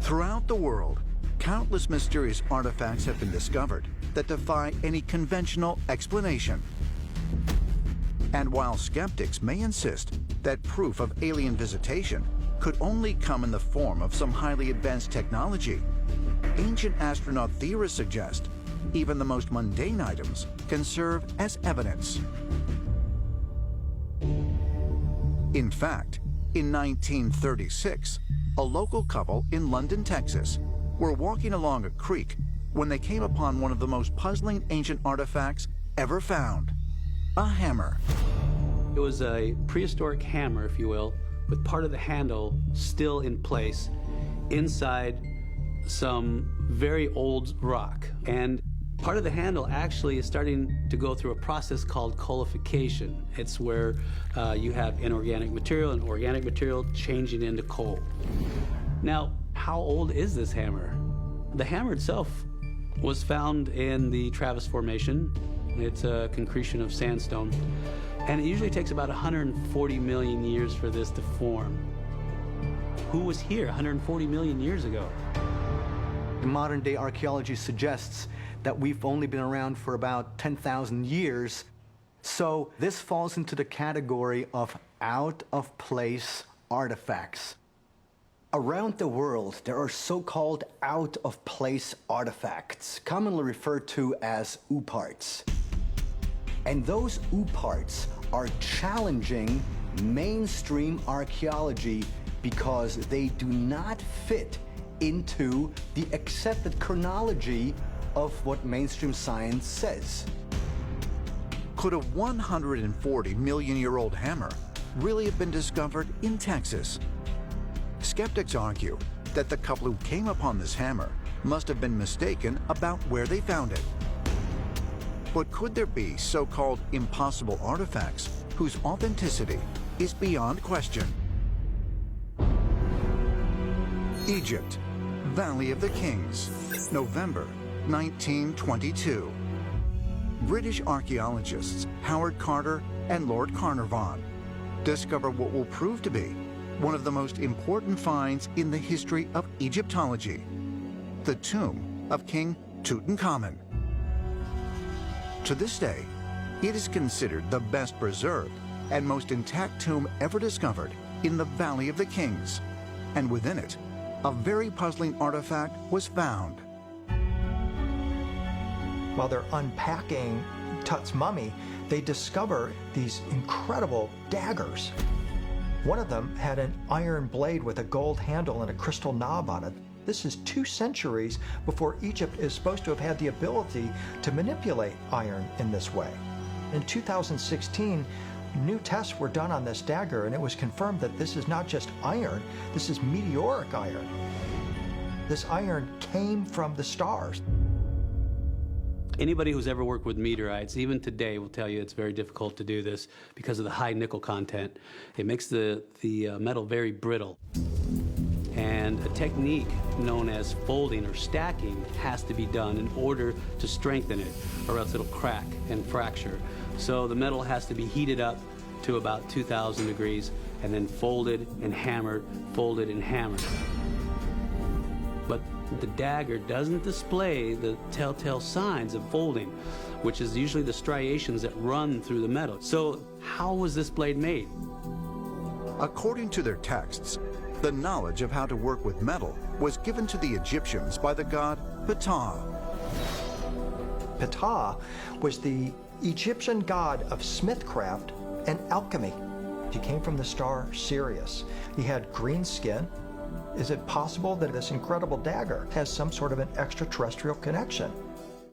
Throughout the world, countless mysterious artifacts have been discovered that defy any conventional explanation. And while skeptics may insist that proof of alien visitation could only come in the form of some highly advanced technology, ancient astronaut theorists suggest even the most mundane items can serve as evidence. In fact, in 1936, a local couple in London, Texas, were walking along a creek when they came upon one of the most puzzling ancient artifacts ever found: a hammer. It was a prehistoric hammer, if you will, with part of the handle still in place inside some very old rock. And part of the handle actually is starting to go through a process called coalification. It's where you have inorganic material and organic material changing into coal. Now, how old is this hammer? The hammer itself was found in the Travis Formation. It's a concretion of sandstone. And it usually takes about 140 million years for this to form. Who was here 140 million years ago? Modern-day archaeology suggests that we've only been around for about 10,000 years. So this falls into the category of out-of-place artifacts. Around the world, there are so-called out-of-place artifacts, commonly referred to as OOPArts. And those OOPArts are challenging mainstream archaeology because they do not fit into the accepted chronology of what mainstream science says. Could a 140-million-year-old hammer really have been discovered in Texas? Skeptics argue that the couple who came upon this hammer must have been mistaken about where they found it. But could there be so-called impossible artifacts whose authenticity is beyond question? Egypt, Valley of the Kings, November 1922. British archaeologists Howard Carter and Lord Carnarvon discover what will prove to be one of the most important finds in the history of Egyptology: the tomb of King Tutankhamun. To this day, it is considered the best preserved and most intact tomb ever discovered in the Valley of the Kings, and within it, a very puzzling artifact was found. While they're unpacking Tut's mummy, they discover these incredible daggers. One of them had an iron blade with a gold handle and a crystal knob on it. This is 2 centuries before Egypt is supposed to have had the ability to manipulate iron in this way. In 2016, new tests were done on this dagger, and it was confirmed that this is not just iron, this is meteoric iron. This iron came from the stars. Anybody who's ever worked with meteorites, even today, will tell you it's very difficult to do this because of the high nickel content. It makes the metal very brittle. And a technique known as folding or stacking has to be done in order to strengthen it, or else it'll crack and fracture. So the metal has to be heated up to about 2,000 degrees and then folded and hammered, folded and hammered. But the dagger doesn't display the telltale signs of folding, which is usually the striations that run through the metal. So how was this blade made? According to their texts, the knowledge of how to work with metal was given to the Egyptians by the god Ptah. Ptah was the Egyptian god of smithcraft and alchemy. He came from the star Sirius. He had green skin. Is it possible that this incredible dagger has some sort of an extraterrestrial connection?